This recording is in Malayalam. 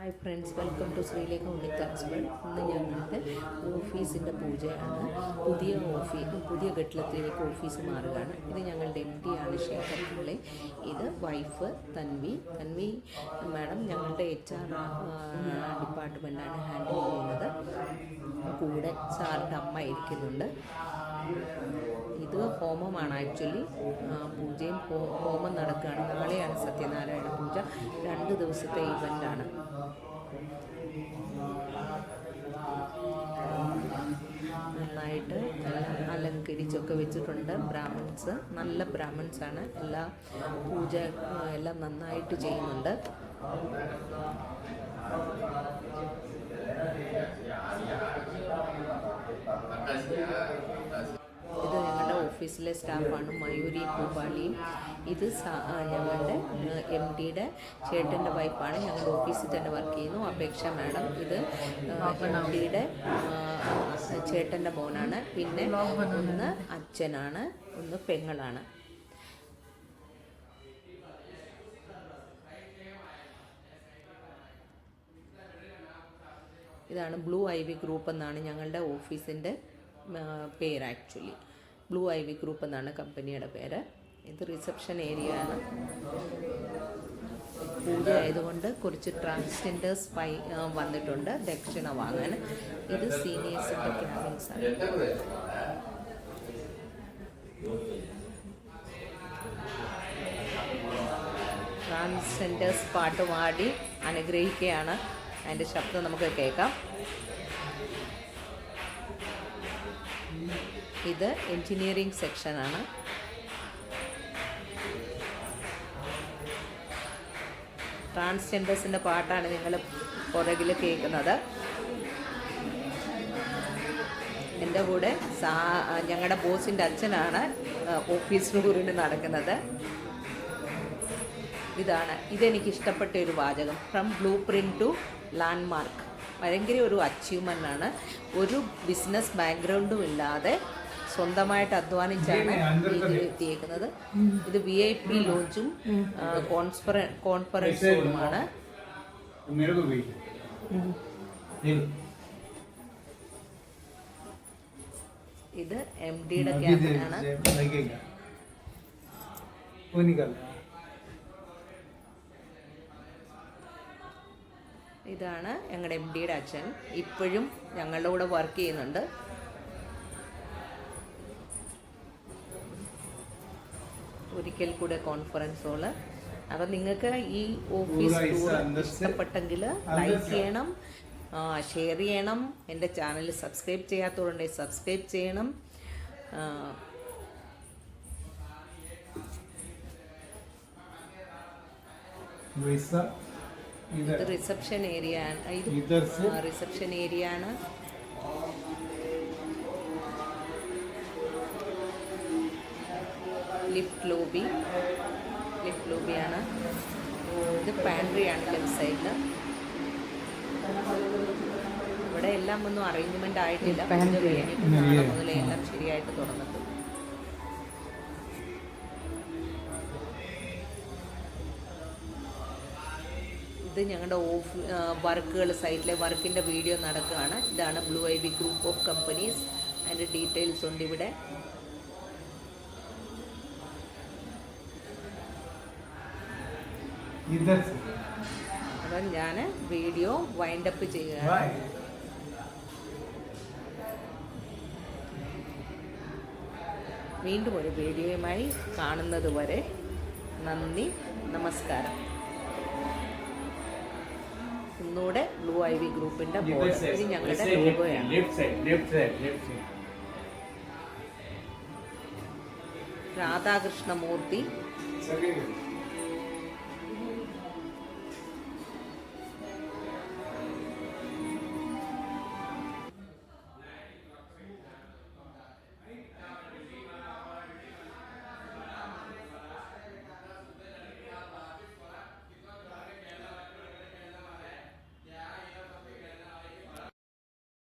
Hi friends, welcome to Sreelekha Unnithan's. ഇന്ന് ഞങ്ങളുടെ ഓഫീസിൻ്റെ പൂജയാണ്. പുതിയ കെട്ടിടത്തിലേക്ക് ഓഫീസ് മാറുകയാണ്. ഇത് ഞങ്ങളുടെ MD ആണ്, ശേഖർ പിള്ളെ. ഇത് വൈഫ് തൻവി മാഡം ഞങ്ങളുടെ HR ഡിപ്പാർട്ട്മെൻറ്റാണ് ഹാൻഡിൽ ചെയ്യുന്നത്. കൂടെ സാറിൻ്റെ അമ്മ ഇരിക്കുന്നുണ്ട്. ഇത് ഹോമമാണ്. ആക്ച്വലി പൂജയും ഹോമം നടക്കുകയാണ്. നാളെയാണ് സത്യനാരായണ പൂജ. 2 ദിവസത്തെ ഇവൻ്റാണ്. നന്നായിട്ട് അലങ്കരിച്ചൊക്കെ വെച്ചിട്ടുണ്ട്. ബ്രാഹ്മിൻസ്, നല്ല ബ്രാഹ്മിൻസാണ്. പൂജ എല്ലാം നന്നായിട്ട് ചെയ്യുന്നുണ്ട്. ഇത് ഞങ്ങളുടെ ഓഫീസിലെ സ്റ്റാഫാണ്, മയൂരി പൂപ്പാളിയും. ഇത് ഞങ്ങളുടെ MDയുടെ ചേട്ടൻ്റെ വൈഫാണ്. ഞങ്ങളുടെ ഓഫീസിൽ തന്നെ വർക്ക് ചെയ്യുന്നു, അപേക്ഷ മാഡം. ഇത് MDയുടെ ചേട്ടൻ്റെ മോനാണ്. പിന്നെ ഒന്ന് അച്ഛനാണ്, ഒന്ന് പെങ്ങളാണ്. ഇതാണ് ബ്ലൂ ഐവി ഗ്രൂപ്പ് എന്നാണ് ഞങ്ങളുടെ ഓഫീസിൻ്റെ പേര്. ആക്ച്വലി ബ്ലൂ ഐവി ഗ്രൂപ്പ് എന്നാണ് കമ്പനിയുടെ പേര്. ഇത് റിസപ്ഷൻ ഏരിയ ആണ്. പൂജ ആയതുകൊണ്ട് കുറച്ച് ട്രാൻസ്ജെൻഡേഴ്സ് വന്നിട്ടുണ്ട് ദക്ഷിണ വാങ്ങാൻ. ഇത് സീനിയേഴ്സിൻ്റെ ക്യാബിൻസ് ആണ്. ട്രാൻസ്ജെൻഡേഴ്സ് പാട്ട് പാടി അനുഗ്രഹിക്കുകയാണ്. അതിൻ്റെ ശബ്ദം നമുക്ക് കേൾക്കാം. ഇത് എൻജിനീയറിംഗ് സെക്ഷനാണ്. ട്രാൻസ്ജെൻഡേഴ്സിൻ്റെ പാട്ടാണ് നിങ്ങൾ പുറകിൽ കേൾക്കുന്നത്. എൻ്റെ കൂടെ ഞങ്ങളുടെ ബോസിൻ്റെ അച്ഛനാണ് ഓഫീസ് ടൂറിന് നടക്കുന്നത്. ഇതെനിക്ക് ഇഷ്ടപ്പെട്ട ഒരു വാചകം. From blueprint to landmark. ഭയങ്കര ഒരു അച്ചീവ്മെൻ്റ് ആണ്. ഒരു ബിസിനസ് ബാക്ക്ഗ്രൗണ്ടും ഇല്ലാതെ സ്വന്തമായിട്ട് അധ്വാനിച്ചാണ് എത്തിയേക്കുന്നത്. ഇത് VIP ലോഞ്ചും കോൺഫറൻസ് റൂമാണ്. ഇത് MDയുടെ ക്യാബിനാണ്. ഇതാണ് ഞങ്ങളുടെ MDയുടെ അച്ഛൻ. ഇപ്പോഴും ഞങ്ങളുടെ കൂടെ വർക്ക് ചെയ്യുന്നുണ്ട്. ഒരിക്കൽ കൂടെ കോൺഫറൻസ് ഹോള്. അപ്പം നിങ്ങൾക്ക് ഈ ഓഫീസ് ടൂർ ഇഷ്ടപ്പെട്ടെങ്കിൽ ലൈക്ക് ചെയ്യണം, ഷെയർ ചെയ്യണം. എൻ്റെ ചാനൽ സബ്സ്ക്രൈബ് ചെയ്യാത്തവരുണ്ടെങ്കിൽ സബ്സ്ക്രൈബ് ചെയ്യണം. ഇത് റിസപ്ഷൻ ഏരിയ ആണ്. റിസപ്ഷൻ ഏരിയ ആണ്. ലിഫ്റ്റ് ലോബിയാണ്. ഇത് പാൻട്രിയാണ് ലെഫ്റ്റ് സൈഡിൽ. ഇവിടെ എല്ലാം ഒന്നും അറേഞ്ച്മെൻ്റ് ആയിട്ടില്ല. മുതലേ എല്ലാം ശരിയായിട്ട് തുറന്നിട്ട്. ഇത് ഞങ്ങളുടെ വർക്കുകൾ, സൈറ്റിലെ വർക്കിൻ്റെ വീഡിയോ നടക്കുകയാണ്. ഇതാണ് blue ivy group of companies. അതിൻ്റെ ഡീറ്റെയിൽസ് ഉണ്ട് ഇവിടെ. അപ്പം ഞാൻ വീഡിയോ വൈൻഡപ്പ് ചെയ്യുകയാണ്. വീണ്ടും ഒരു വീഡിയോയുമായി കാണുന്നത് വരെ നന്ദി, നമസ്കാരം. ഒന്നുകൂടെ ബ്ലൂ ഐവി ഗ്രൂപ്പിൻ്റെ ബോർഡ്. ഇത് ഞങ്ങളുടെ ലോഗോയാണ്. രാധാകൃഷ്ണമൂർത്തി